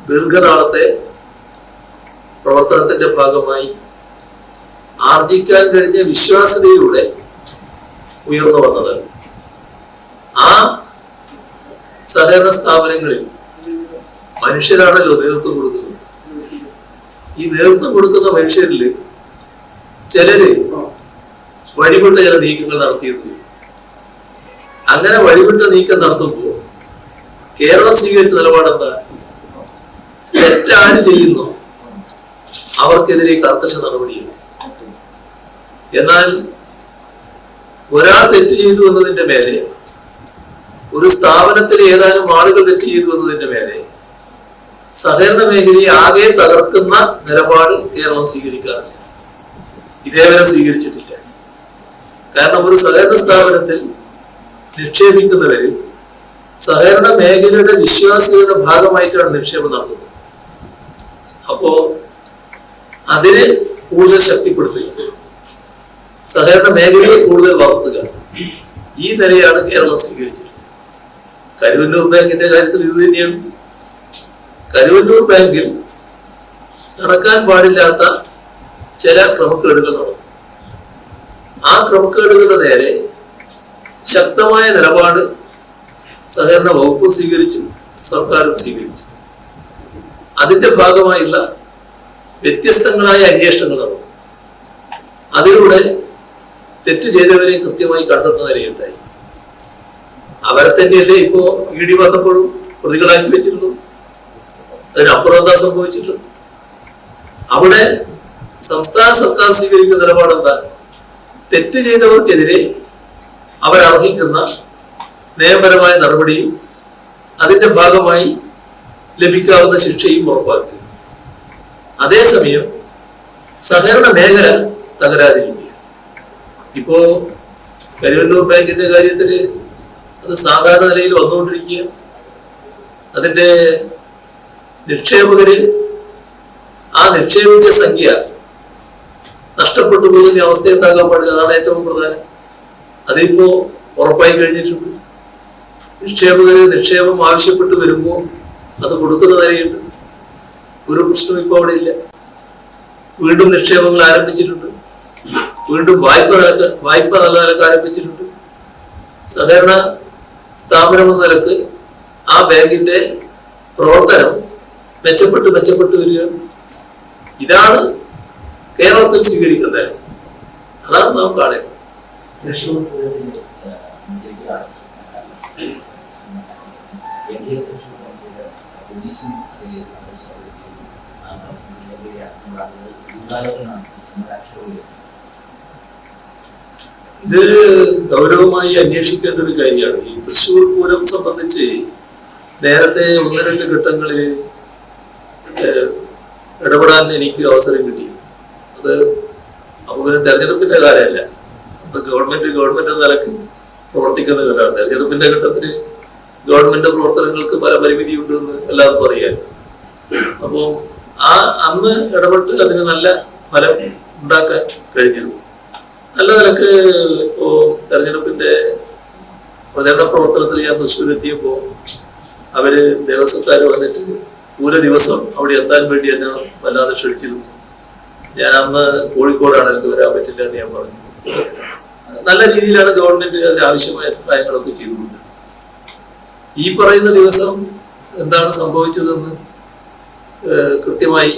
ദീർഘനാളത്തെ പ്രവർത്തനത്തിന്റെ ഭാഗമായി ആർജിക്കാൻ കഴിഞ്ഞ വിശ്വാസ്യതയിലൂടെ ഉയർന്നു വന്നതാണ്. ആ സഹകരണ സ്ഥാപനങ്ങളിൽ മനുഷ്യരാണല്ലോ നേതൃത്വം കൊടുക്കുന്നത്. ഈ നേതൃത്വം കൊടുക്കുന്ന മനുഷ്യരിൽ ചിലര് വഴിവിട്ട ചില നീക്കങ്ങൾ നടത്തിയിരുന്നു. അങ്ങനെ വഴിവിട്ട നീക്കം നടത്തുമ്പോൾ കേരളം സ്വീകരിച്ച നിലപാടെന്താ? തെറ്റാര് ചെയ്യുന്നു അവർക്കെതിരെ കർക്കശ നടപടിയാണ്. എന്നാൽ ഒരാൾ തെറ്റ് ചെയ്തു എന്നതിന്റെ മേലെ, ഒരു സ്ഥാപനത്തിൽ ഏതാനും ആളുകൾ തെറ്റ് ചെയ്തു എന്നതിന്റെ മേലെ സഹകരണ മേഖലയെ ആകെ തകർക്കുന്ന നിലപാട് കേരളം സ്വീകരിക്കാറില്ല. ഇതേവരെ സ്വീകരിച്ചിട്ടില്ല. കാരണം ഒരു സഹകരണ സ്ഥാപനത്തിൽ നിക്ഷേപിക്കുന്നവര് സഹകരണ മേഖലയുടെ വിശ്വാസ്യതയുടെ ഭാഗമായിട്ടാണ് നിക്ഷേപം നടത്തുന്നത്. അപ്പോ അതിനെ കൂടുതൽ ശക്തിപ്പെടുത്തുക, സഹകരണ മേഖലയെ കൂടുതൽ വളർത്തുക, ഈ നിലയാണ് കേരളം സ്വീകരിച്ചിട്ടുള്ളത്. കരുവന്നൂർ ബാങ്കിന്റെ കാര്യത്തിൽ ഇത് തന്നെയാണ്. കരുവന്നൂർ ബാങ്കിൽ നടക്കാൻ പാടില്ലാത്ത ചില ക്രമക്കേടുകൾ നടന്നു. ആ ക്രമക്കേടുകളുടെ നേരെ ശക്തമായ നിലപാട് സഹകരണ വകുപ്പ് സ്വീകരിച്ചു, സർക്കാരും സ്വീകരിച്ചു. അതിന്റെ ഭാഗമായുള്ള വ്യത്യസ്തങ്ങളായ അന്വേഷണങ്ങൾ നടന്നു. അതിലൂടെ തെറ്റ് ചെയ്തവരെ കൃത്യമായി കണ്ടെത്തുന്ന നിലയുണ്ടായി. അവരെ തന്നെയല്ലേ ഇപ്പോ ED വന്നപ്പോഴും പ്രതികളാക്കി വെച്ചിട്ടുള്ളൂ. അതിനപ്പുറം എന്താ സംഭവിച്ചിട്ടുള്ളത്? അവിടെ സംസ്ഥാന സർക്കാർ സ്വീകരിക്കുന്ന നിലപാടെന്താ? തെറ്റ് ചെയ്തവർക്കെതിരെ അവരർഹിക്കുന്ന നിയമപരമായ നടപടിയും അതിന്റെ ഭാഗമായി ലഭിക്കാവുന്ന ശിക്ഷയും ഉറപ്പാക്കുക. അതേസമയം സഹകരണ മേഖല തകരാതിരിക്കുക. ഇപ്പോ കരുവന്നൂർ ബാങ്കിന്റെ കാര്യത്തിൽ അത് സാധാരണ നിലയിൽ വന്നുകൊണ്ടിരിക്കുകയാണ്. അതിന്റെ നിക്ഷേപകര് ആ നിക്ഷേപിച്ച സംഖ്യ നഷ്ടപ്പെട്ടു പോകുന്ന അവസ്ഥ ഉണ്ടാകാൻ പാടില്ല. അതാണ് ഏറ്റവും പ്രധാനം. അതിപ്പോ ഉറപ്പായി കഴിഞ്ഞിട്ടുണ്ട്. നിക്ഷേപകര് നിക്ഷേപം ആവശ്യപ്പെട്ട് വരുമ്പോൾ അത് കൊടുക്കുന്ന നിലയുണ്ട്. ഒരു പ്രശ്നവും ഇപ്പൊ അവിടെ ഇല്ല. വീണ്ടും നിക്ഷേപങ്ങൾ ആരംഭിച്ചിട്ടുണ്ട്. വീണ്ടും വായ്പ നല്ല നിലക്ക് ആരംഭിച്ചിട്ടുണ്ട്. സഹകരണ സ്ഥാപനം എന്ന നിലക്ക് ആ ബാങ്കിന്റെ പ്രവർത്തനം മെച്ചപ്പെട്ട് വരികയാണ്. ഇതാണ് കേരളത്തിൽ സ്വീകരിക്കുന്നത്. അതാണ് നാം കാണേണ്ടത്. തൃശ്ശൂർ ഇത് ഗൗരവമായി അന്വേഷിക്കേണ്ട ഒരു കാര്യമാണ്. ഈ തൃശ്ശൂർ പൂരം സംബന്ധിച്ച് നേരത്തെ 1-2 ഘട്ടങ്ങളിൽ ഇടപെടാൻ എനിക്ക് അവസരം കിട്ടിയത്. അത് അപ്പൊ പിന്നെ തെരഞ്ഞെടുപ്പിന്റെ കാര്യമല്ല. അപ്പൊ ഗവൺമെന്റ് എന്ന നിലക്ക് പ്രവർത്തിക്കുന്ന ഘട്ടമാണ്. തെരഞ്ഞെടുപ്പിന്റെ ഘട്ടത്തിൽ ഗവൺമെന്റ് പ്രവർത്തനങ്ങൾക്ക് പല പരിമിതിയുണ്ടെന്ന് എല്ലാവർക്കും അറിയാം. അപ്പോ അന്ന് ഇടപെട്ട് അതിന് നല്ല ഫലം ഉണ്ടാക്കാൻ കഴിഞ്ഞിരുന്നു. നല്ല നിലക്ക് ഇപ്പോ തെരഞ്ഞെടുപ്പിന്റെ പ്രചരണ പ്രവർത്തനത്തിൽ ഞാൻ തൃശ്ശൂർ എത്തിയപ്പോ അവര് ദേവസ്വക്കാര് വന്നിട്ട് ഒരു ദിവസം അവിടെ എത്താൻ വേണ്ടി എന്നെ വല്ലാതെ ക്ഷണിച്ചിരുന്നു. ഞാൻ അന്ന് കോഴിക്കോടാണ്, എനിക്ക് വരാൻ പറ്റില്ല എന്ന് ഞാൻ പറഞ്ഞു. നല്ല രീതിയിലാണ് ഗവൺമെന്റ് അതിന് ആവശ്യമായ സഹായങ്ങളൊക്കെ ചെയ്തു കൊടുത്തത്. ഈ പറയുന്ന ദിവസം എന്താണ് സംഭവിച്ചതെന്ന് കൃത്യമായി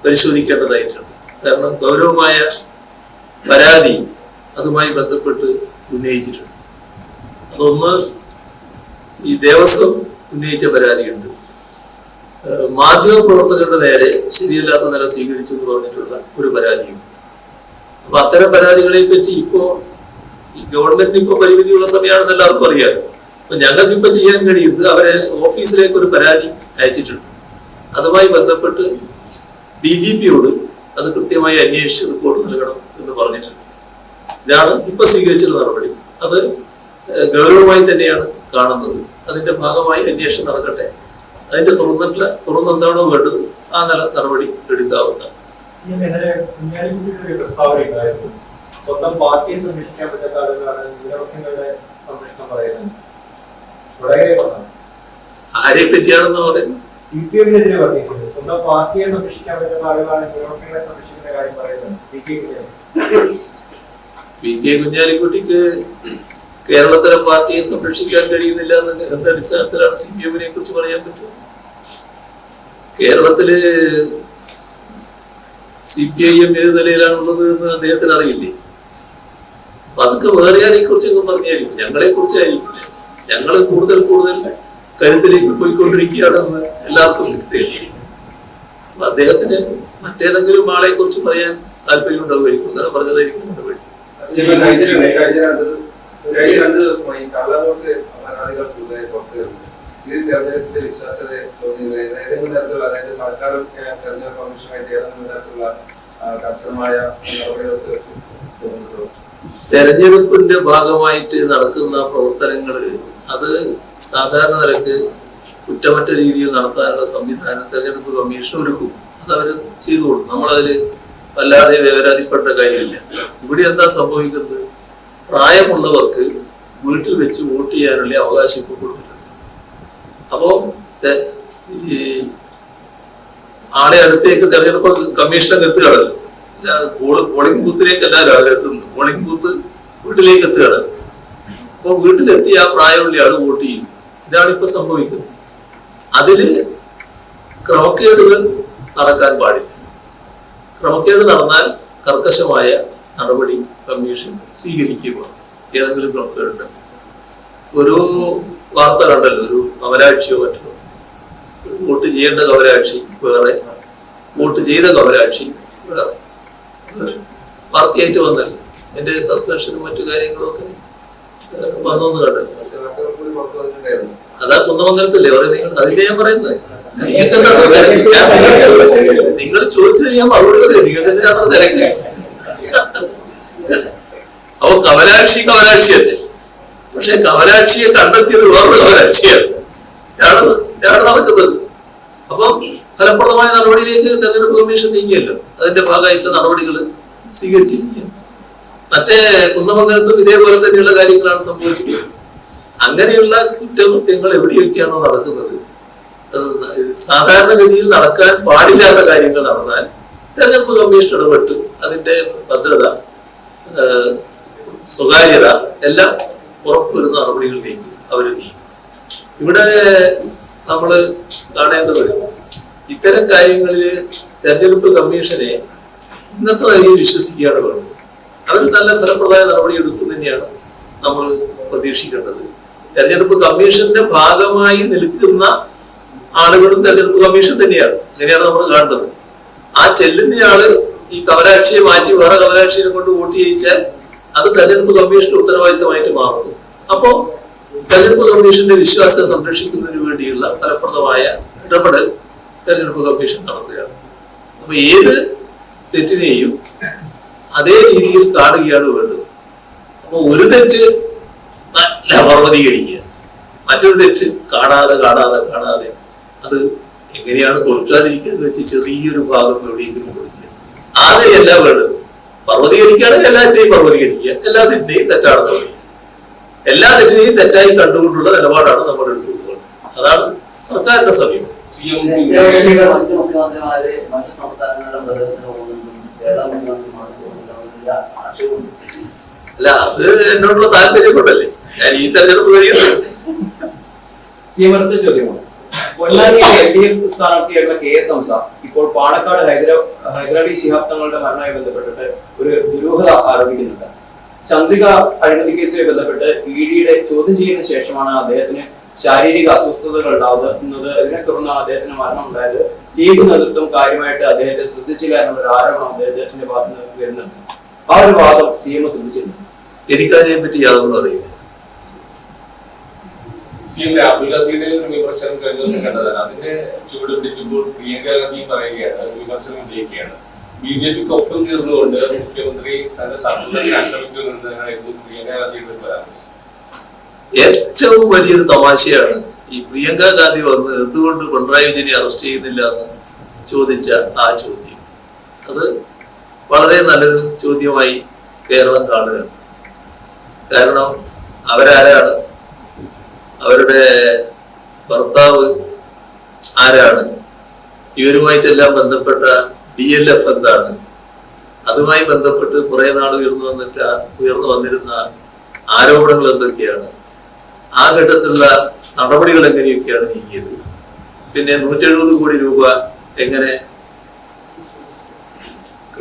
പരിശോധിക്കേണ്ടതായിട്ടുണ്ട്. കാരണം ഗൗരവമായ പരാതി അതുമായി ബന്ധപ്പെട്ട് ഉന്നയിച്ചിട്ടുണ്ട്. അതൊന്ന് ഈ ദേവസ്വം ഉന്നയിച്ച പരാതിയുണ്ട്, മാധ്യമ പ്രവർത്തകരുടെ നേരെ ശരിയല്ലാത്ത നില സ്വീകരിച്ചു എന്ന് പറഞ്ഞിട്ടുള്ള ഒരു പരാതിയുണ്ട്. അപ്പൊ അത്തരം പരാതികളെ പറ്റി ഇപ്പോ ഈ ഗവൺമെന്റിന് ഇപ്പൊ പരിമിതിയുള്ള സമയമാണെന്ന് എല്ലാവർക്കും അറിയാം. അപ്പൊ ഞങ്ങൾക്ക് ഇപ്പൊ ചെയ്യാൻ കഴിയുന്നത് അവരെ ഓഫീസിലേക്ക് ഒരു പരാതി അയച്ചിട്ടുണ്ട്. അതുമായി ബന്ധപ്പെട്ട് DGPയോട് അത് കൃത്യമായി അന്വേഷിച്ച് റിപ്പോർട്ട് നൽകണം എന്ന് പറഞ്ഞിട്ടുണ്ട്. ഇതാണ് ഇപ്പൊ സ്വീകരിച്ചുള്ള നടപടി. അത് ഗൗരവമായി തന്നെയാണ് കാണുന്നത്. അതിന്റെ ഭാഗമായി അന്വേഷണം നടക്കട്ടെ. അതിന്റെ തുറന്നെന്താണോ വേണ്ടത് ആ നടപടി എടുക്കാവുന്നതാണ്. സ്വന്തം പാർട്ടിയെ സംരക്ഷിക്കാൻ പറ്റാത്ത ആളുകളാണ് ന്യൂനപക്ഷങ്ങളുടെ സംരക്ഷണം പറയുന്നത്. ആരെ പറ്റിയാണെന്ന് പറയുന്നത്? CPM-നെതിരെ പറഞ്ഞിട്ടുണ്ട്. സ്വന്തം പാർട്ടിയെ സംരക്ഷിക്കാൻ പറ്റുന്ന ആളുകളാണ് ന്യൂനപക്ഷങ്ങളെ സംരക്ഷിക്കുന്ന കാര്യം പറയുന്നത്. PK കുഞ്ഞാലിക്കുട്ടിക്ക് കേരളത്തിലെ പാർട്ടിയെ സംരക്ഷിക്കാൻ കഴിയുന്നില്ല എന്ന് എന്ത് അടിസ്ഥാനത്തിലാണ് CPM-നെ കുറിച്ച് പറയാൻ പറ്റുക? കേരളത്തില് CPIM ഏത് നിലയിലാണുള്ളത് എന്ന് അദ്ദേഹത്തിന് അറിയില്ലേ? അപ്പൊ അതൊക്കെ വേറെ ആരെ കുറിച്ചൊക്കെ പറഞ്ഞായിരിക്കും, ഞങ്ങളെ കുറിച്ചായിരിക്കില്ല. ഞങ്ങൾ കൂടുതൽ കരുത്തിലേക്ക് പോയിക്കൊണ്ടിരിക്കുകയാണെന്ന് എല്ലാവർക്കും വ്യക്തമായിരിക്കും. അപ്പൊ അദ്ദേഹത്തിന് മറ്റേതെങ്കിലും ആളെ കുറിച്ച് പറയാൻ താല്പര്യം ഉണ്ടാവുമായിരിക്കും. അങ്ങനെ പറഞ്ഞതായിരിക്കും നമ്മുടെ വഴി. കഴിഞ്ഞ 2 ദിവസമായി കള്ളവോട്ട് പരാതികൾ കൂടുതൽ പുറത്തു വരുന്നു. ഇത് തെരഞ്ഞെടുപ്പിന്റെ വിശ്വാസ്യത ചോദ്യം ഏതെങ്കിലും തരത്തിലുള്ള, അതായത് സർക്കാരും തെരഞ്ഞെടുപ്പ് കമ്മീഷനായിട്ട് ഏതെങ്കിലും തരത്തിലുള്ള കർശനമായ നടപടികൾക്ക് തോന്നുന്നുണ്ടോ? തെരഞ്ഞെടുപ്പിന്റെ ഭാഗമായിട്ട് നടക്കുന്ന പ്രവർത്തനങ്ങള് അത് സാധാരണ നിലക്ക് കുറ്റമറ്റ രീതിയിൽ നടത്താനുള്ള സംവിധാനം തെരഞ്ഞെടുപ്പ് കമ്മീഷൻ ഒരുക്കും. അത് അവര് ചെയ്തുകൊള്ളും. നമ്മളതില് വല്ലാതെ വേവലാതിപ്പെട്ട കാര്യമില്ല. ഇവിടെ എന്താ സംഭവിക്കുന്നത്? പ്രായമുള്ളവർക്ക് വീട്ടിൽ വെച്ച് വോട്ട് ചെയ്യാനുള്ള അവകാശം ഇപ്പോൾ കൊടുത്തിട്ടുണ്ട്. അപ്പോ ഈ ആളെ അടുത്തേക്ക് തെരഞ്ഞെടുപ്പ് കമ്മീഷനൊക്കെ എത്തുകയാണല്ലോ. പോളിംഗ് ബൂത്തിലേക്ക് എല്ലാവരും അവരെത്തുന്നു. പോളിംഗ് ബൂത്ത് വീട്ടിലേക്ക് എത്തുകയാണ്. അപ്പൊ വീട്ടിലെത്തി ആ പ്രായമുള്ള ആള് വോട്ട് ചെയ്യും. ഇതാണ് ഇപ്പൊ സംഭവിക്കുന്നത്. അതില് ക്രമക്കേടുകൾ നടക്കാൻ പാടില്ല. ക്രമക്കേട് നടന്നാൽ കർക്കശമായ നടപടി കമ്മീഷൻ സ്വീകരിക്കുക. ഏതെങ്കിലും ക്രമക്കേടുണ്ട്. ഒരു വാർത്ത കണ്ടല്ലോ, ഒരു കമലാക്ഷിയോ മറ്റോ, വോട്ട് ചെയ്യേണ്ട കമലാക്ഷി വേറെ, വോട്ട് ചെയ്ത കമലാക്ഷി വേറെ, പാർട്ടിയായിട്ട് വന്നല്ലോ. എന്റെ സസ്പെൻഷനും മറ്റു കാര്യങ്ങളും ഒക്കെ വന്നോന്ന് കണ്ടല്ലോ. അതാ കുന്നമംഗലത്തല്ലേ പറയുന്നത്? അതിന്റെ ഞാൻ പറയുന്നത്. നിങ്ങൾ ചോദിച്ചത് ഞാൻ മറുപടി പറയും. നിങ്ങൾക്ക് എന്തിനാ അത്ര തിരക്ക്? അപ്പൊ കമലാക്ഷിയല്ലേ? പക്ഷെ കമലാക്ഷിയെ കണ്ടെത്തിയത് വേറൊരു കമലാക്ഷിയാണ്. ഇതാണ് നടക്കുന്നത്. അപ്പം ഫലപ്രദമായ നടപടിയിലേക്ക് തെരഞ്ഞെടുപ്പ് കമ്മീഷൻ നീങ്ങിയല്ലോ. അതിന്റെ ഭാഗമായിട്ടുള്ള നടപടികൾ സ്വീകരിച്ചിരിക്കുകയാണ്. മറ്റേ കുന്നമംഗലത്തും ഇതേപോലെ തന്നെയുള്ള കാര്യങ്ങളാണ് സംഭവിച്ചിട്ടുള്ളത്. അങ്ങനെയുള്ള കുറ്റകൃത്യങ്ങൾ എവിടെയൊക്കെയാണോ നടക്കുന്നത്, സാധാരണഗതിയിൽ നടക്കാൻ പാടില്ലാത്ത കാര്യങ്ങൾ നടന്നാൽ തെരഞ്ഞെടുപ്പ് കമ്മീഷൻ ഇടപെട്ട് അതിന്റെ ഭദ്രത, സ്വകാര്യത എല്ലാം ഉറപ്പുവരുന്ന നടപടികളിലേക്ക് അവർ നീങ്ങും. ഇവിടെ നമ്മൾ കാണേണ്ടത് ഇത്തരം കാര്യങ്ങളിൽ തെരഞ്ഞെടുപ്പ് കമ്മീഷനെ ഇന്നത്തെ നിലയിൽ വിശ്വസിക്കുകയാണ് വേണ്ടത്. അവർ നല്ല ഫലപ്രദമായ നടപടി എടുക്കും തന്നെയാണ് നമ്മൾ പ്രതീക്ഷിക്കേണ്ടത്. തെരഞ്ഞെടുപ്പ് കമ്മീഷന്റെ ഭാഗമായി നിൽക്കുന്ന ആളുകളും തെരഞ്ഞെടുപ്പ് കമ്മീഷൻ തന്നെയാണ്. അങ്ങനെയാണ് നമ്മൾ കാണേണ്ടത്. ആ ചെല്ലുന്നയാള് ഈ കമലാക്ഷിയെ മാറ്റി വേറെ കമലാക്ഷിയെ കൊണ്ട് വോട്ട് ചെയ്യിച്ചാൽ അത് തെരഞ്ഞെടുപ്പ് കമ്മീഷന്റെ ഉത്തരവാദിത്തമായിട്ട് മാറുന്നു. അപ്പോ തെരഞ്ഞെടുപ്പ് കമ്മീഷന്റെ വിശ്വാസം സംരക്ഷിക്കുന്നതിന് വേണ്ടിയുള്ള ഫലപ്രദമായ ഇടപെടൽ തെരഞ്ഞെടുപ്പ് കമ്മീഷൻ നടത്തുകയാണ്. അപ്പൊ ഏത് തെറ്റിനെയും അതേ രീതിയിൽ കാണുകയാണ് വേണ്ടത്. അപ്പൊ ഒരു തെറ്റ് നല്ല പർവ്വതീകരിക്കുക, മറ്റൊരു തെറ്റ് കാണാതെ അത് എങ്ങനെയാണ് കൊടുക്കാതിരിക്കുക എന്ന് വെച്ച് ചെറിയൊരു ഭാഗം എവിടെയെങ്കിലും കൊടുക്കുക. അങ്ങനെയല്ല വേണ്ടത്. പർവ്വതീകരിക്കുകയാണെങ്കിൽ എല്ലാത്തിനെയും പർവ്വതീകരിക്കുക, എല്ലാ തെറ്റിനെയും തെറ്റാണെന്ന് പറയുക. എല്ലാ തെറ്റിനെയും തെറ്റായി കണ്ടുകൊണ്ടുള്ള നിലപാടാണ് നമ്മൾ എടുത്തു പോകുന്നത്. അതാണ് സർക്കാരിന്റെ സമീപനം. മറ്റു മുഖ്യമന്ത്രിമാരെ മറ്റു സംസ്ഥാനങ്ങളുടെ പ്രദേശത്തിന് പോകുന്നുണ്ടെന്നും കേരള മുഖ്യമന്ത്രിമാർക്ക് പോകുന്നില്ല ആശയമുണ്ട്. അല്ല, അത് എന്നോടുള്ള താല്പര്യം കൊണ്ടല്ലേ ഞാൻ ഈ തെരഞ്ഞെടുപ്പ് കഴിയുന്നത്. ചോദ്യമാണ് പൊന്നാനിയിൽ LDF സ്ഥാനാർത്ഥിയായിട്ടുള്ള KS ഹംസ ഇപ്പോൾ പാണക്കാട് ഹൈദരാലി ശിഹാബ് തങ്ങളുടെ മരണവുമായി ബന്ധപ്പെട്ടിട്ട് ഒരു ദുരൂഹത ആരോപിക്കുന്നുണ്ട്. ചന്ദ്രിക അഴിമതി കേസുമായി ബന്ധപ്പെട്ട് EDയുടെ ചോദ്യം ചെയ്യുന്ന ശേഷമാണ് അദ്ദേഹത്തിന് ശാരീരിക അസ്വസ്ഥതകൾ ഉണ്ടാകുന്നത്. ഇതിനെ തുടർന്നാണ് അദ്ദേഹത്തിന് മരണം ഉണ്ടായത്. ലീഗ് നേതൃത്വം കാര്യമായിട്ട് അദ്ദേഹത്തെ ശ്രദ്ധിച്ചില്ല എന്നുള്ള ഒരു ആരോപണം അദ്ദേഹത്തിന്റെ ഭാഗത്ത് നിന്ന് വരുന്നുണ്ട്. ആ ഒരു വാദം CM ശ്രദ്ധിച്ചിരുന്നു. എനിക്കതിനെ പറ്റി യാതൊന്നും അറിയില്ല. CM രാഹുൽ ഗാന്ധിയുടെ ഒരു വിമർശനം കഴിഞ്ഞ ദിവസം കണ്ടതാണ്. അതിന്റെ ചുവട് പിടിച്ചപ്പോൾ പ്രിയങ്ക ഗാന്ധി പറയുകയാണ്, വിമർശനം ഉന്നയിക്കുകയാണ്. BJPക്ക് ഒപ്പം ചേർന്നുകൊണ്ട് മുഖ്യമന്ത്രി തന്റെ സഹോദരനെ ആക്രമിക്കുമെന്നായിരുന്നു പ്രിയങ്ക ഗാന്ധിയുടെ പരാമർശം. ഏറ്റവും വലിയൊരു തമാശയാണ് ഈ പ്രിയങ്ക ഗാന്ധി വന്ന് എന്തുകൊണ്ട് പിണറായി വിജയനെ അറസ്റ്റ് ചെയ്യുന്നില്ല എന്ന് ചോദിച്ച ആ ചോദ്യം. അത് വളരെ നല്ലൊരു ചോദ്യമായി കേരളം കാണുകയാണ്. കാരണം അവരാരാണ്, അവരുടെ ഭർത്താവ് ആരാണ്, ഇവരുമായിട്ടെല്ലാം ബന്ധപ്പെട്ട DLF എന്താണ്, അതുമായി ബന്ധപ്പെട്ട് കുറെ നാൾ ഉയർന്നു വന്നിരുന്ന ആരോപണങ്ങൾ എന്തൊക്കെയാണ്, ആ ഘട്ടത്തിലുള്ള നടപടികൾ എങ്ങനെയൊക്കെയാണ് നീങ്ങിയത്, പിന്നെ 170 കോടി രൂപ എങ്ങനെ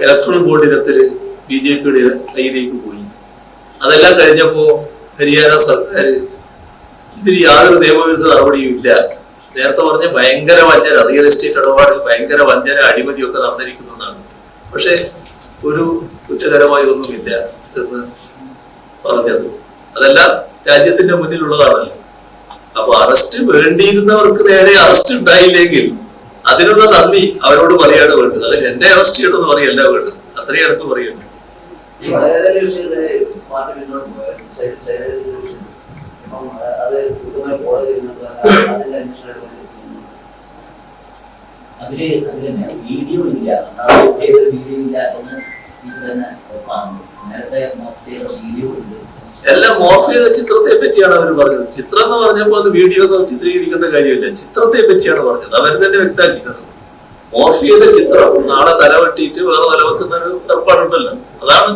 ഇലക്ട്രൽ ബോർഡ് ഇനത്തില് BJPയുടെ കയ്യിലേക്ക് പോയി, അതെല്ലാം കഴിഞ്ഞപ്പോ ഹരിയാന സർക്കാർ ഇതിൽ യാതൊരു നിയമവിരുദ്ധ നടപടിയും ഇല്ല. നേരത്തെ പറഞ്ഞ ഭയങ്കര വഞ്ചന, റിയൽ എസ്റ്റേറ്റ് ഇടപാടിൽ ഭയങ്കര വഞ്ചന, അഴിമതിയൊക്കെ നടന്നിരിക്കുന്നതാണ്, പക്ഷെ ഒരു കുറ്റകരമായി ഒന്നുമില്ല എന്ന് പറഞ്ഞത്. അതെല്ലാം രാജ്യത്തിന്റെ മുന്നിലുള്ളതാണല്ലോ. അപ്പൊ അറസ്റ്റ് വേണ്ടിയിരുന്നവർക്ക് നേരെ അറസ്റ്റ് ഉണ്ടായില്ലെങ്കിൽ അതിനുള്ള നന്ദി അവരോട് പറയാണ് വേണ്ടത്. അത് എന്നെ അറസ്റ്റ് ചെയ്യണമെന്ന് പറയല്ല വേണ്ടത്, അത്രയും എനിക്ക് പറയുന്നു. വീഡിയോ ഇല്ല വീഡിയോ ഉണ്ട്. എല്ലാം മോർഫ് ചെയ്ത ചിത്രത്തെ പറ്റിയാണ് അവർ പറഞ്ഞത്. ചിത്രം എന്ന് പറഞ്ഞപ്പോൾ അത് വീഡിയോ ചിത്രീകരിക്കേണ്ട കാര്യമില്ല, ചിത്രത്തെ പറ്റിയാണ് പറഞ്ഞത്. അവർ തന്നെ വ്യക്തമാക്കിയിട്ടുണ്ട്. മോർഫ് ചെയ്ത ചിത്രം നാളെ തലവെട്ടിയിട്ട് വേറെ തലവെക്കുന്ന ഒരു ഏർപ്പാടുണ്ടല്ലോ, അതാണ്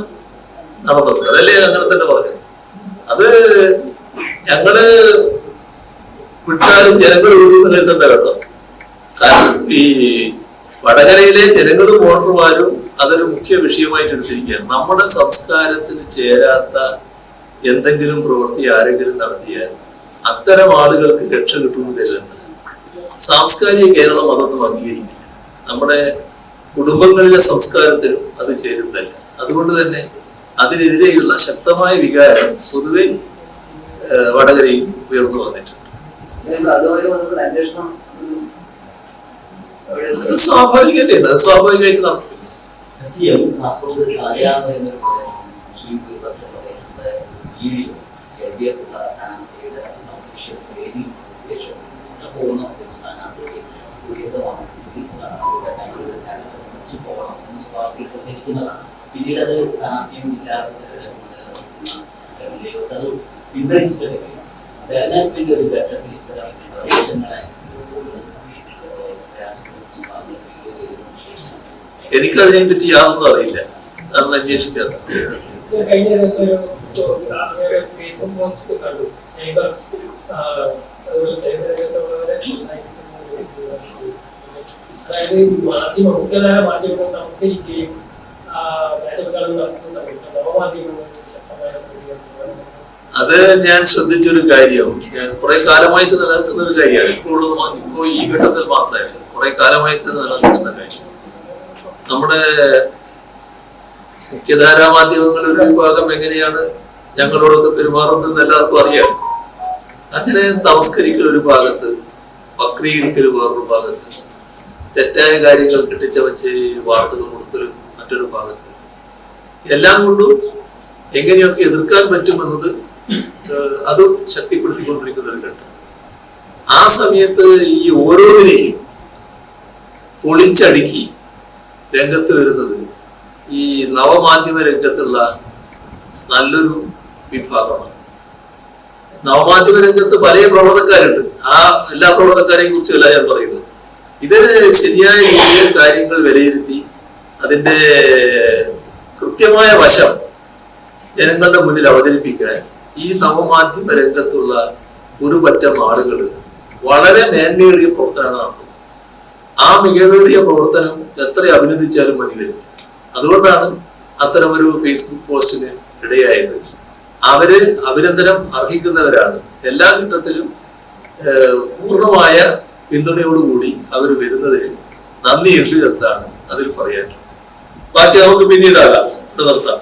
നടന്നത്. അതല്ലേ അങ്ങനെ തന്നെ പറഞ്ഞത്. അത് ഞങ്ങള് വിട്ടാലും ജനങ്ങൾ ഒഴുകുന്ന കരുതണ്ട കേട്ടോ. കാരണം ഈ വടകരയിലെ ജനങ്ങളും വോട്ടർമാരും അതൊരു മുഖ്യ വിഷയമായിട്ട് എടുത്തിരിക്കുകയാണ്. നമ്മുടെ സംസ്കാരത്തിന് ചേരാത്ത എന്തെങ്കിലും പ്രവൃത്തി ആരെങ്കിലും നടത്തിയാൽ അത്തരം ആളുകൾക്ക് രക്ഷ കിട്ടുമെന്ന് കരുതുന്നത്. സാംസ്കാരിക കേരളം അതൊന്നും അംഗീകരിക്കില്ല. നമ്മുടെ കുടുംബങ്ങളിലെ സംസ്കാരത്തിനും അത് ചേരുന്നതല്ല. അതുകൊണ്ട് തന്നെ അതിനെതിരെയുള്ള ശക്തമായ വികാരം പൊതുവെ വടകരയിൽ ഉയർന്നു വന്നിട്ടുണ്ട്. അത് സ്വാഭാവികല്ലേ, അത് സ്വാഭാവികമായിട്ട് നടക്കും. പിന്നീട് അത് സ്ഥാനാർത്ഥിയും പിൻവലിച്ചിട്ട് തെരഞ്ഞെടുപ്പിന്റെ ഒരു ഘട്ടത്തിൽ എനിക്കതിനെ പറ്റി യാതൊന്നും അറിയില്ല, അതൊന്നും അന്വേഷിക്കാത്ത. കഴിഞ്ഞ ദിവസം ഒരു ഫേസ്ബുക്ക് പോസ്റ്റ് കണ്ടു. സൈബർ അതുപോലെ സൈബർ രംഗത്തുള്ളവരെ അതായത് മുഖ്യധാര മാധ്യമങ്ങൾ നമസ്കരിക്കുകയും രാജപകാലം നടത്തുന്ന സമയത്ത് നവമാധ്യമങ്ങൾ ശക്തമായ അത് ഞാൻ ശ്രദ്ധിച്ചൊരു കാര്യം, കുറെ കാലമായിട്ട് നിലനിൽക്കുന്ന ഒരു കാര്യമാണ്. ഇപ്പോൾ ഈ ഘട്ടത്തിൽ മാത്രമല്ല, കുറെ കാലമായിട്ട് നിലനിൽക്കുന്ന കാര്യം. നമ്മുടെ മുഖ്യധാരാ മാധ്യമങ്ങൾ ഒരു വിഭാഗം എങ്ങനെയാണ് ഞങ്ങളോടൊക്കെ പെരുമാറുന്നത് എല്ലാവർക്കും അറിയാം. അങ്ങനെ തമസ്കരിക്കൽ ഒരു ഭാഗത്ത്, വക്രീകരിക്കൽ വേറൊരു ഭാഗത്ത്, തെറ്റായ കാര്യങ്ങൾ കെട്ടിച്ചവച്ച് വാർത്തകൾ കൊടുക്കലും മറ്റൊരു ഭാഗത്ത്, എല്ലാം കൊണ്ടും എങ്ങനെയൊക്കെ എതിർക്കാൻ പറ്റുമെന്നത് അതും ശക്തിപ്പെടുത്തിക്കൊണ്ടിരിക്കുന്ന ഒരു ഘട്ടം. ആ സമയത്ത് ഈ ഓരോന്നിനെയും പൊളിച്ചടുക്കി രംഗത്ത് വരുന്നത് ഈ നവമാധ്യമ രംഗത്തുള്ള നല്ലൊരു വിഭാഗമാണ്. നവമാധ്യമ രംഗത്ത് പല പ്രവർത്തകരുണ്ട്. ആ എല്ലാ പ്രവർത്തകരെയും കുറിച്ചല്ല ഞാൻ പറയുന്നത്. ഇത് ശരിയായ രീതിയിൽ കാര്യങ്ങൾ വിലയിരുത്തി അതിന്റെ കൃത്യമായ വശം ജനങ്ങളുടെ മുന്നിൽ അവതരിപ്പിക്കാൻ ഈ നവമാധ്യമ രംഗത്തുള്ള ഒരു പറ്റം ആളുകൾ വളരെ മേന്മയേറിയ പ്രവർത്തനമാണ് നടത്തുന്നത്. ആ മികവേറിയ പ്രവർത്തനം എത്ര അഭിനന്ദിച്ചാലും മതി വരും. അതുകൊണ്ടാണ് അത്തരമൊരു ഫേസ്ബുക്ക് പോസ്റ്റിന് ഇടയായത്. അവര് അഭിനന്ദനം അർഹിക്കുന്നവരാണ്. എല്ലാ ഘട്ടത്തിലും പൂർണ്ണമായ പിന്തുണയോടുകൂടി അവർ വരുന്നതിന് നന്ദിയുണ്ട് എന്നാണ് അതിൽ പറയാനുള്ളത്. ബാക്കി നമുക്ക് പിന്നീടാകാം, നിർത്താം.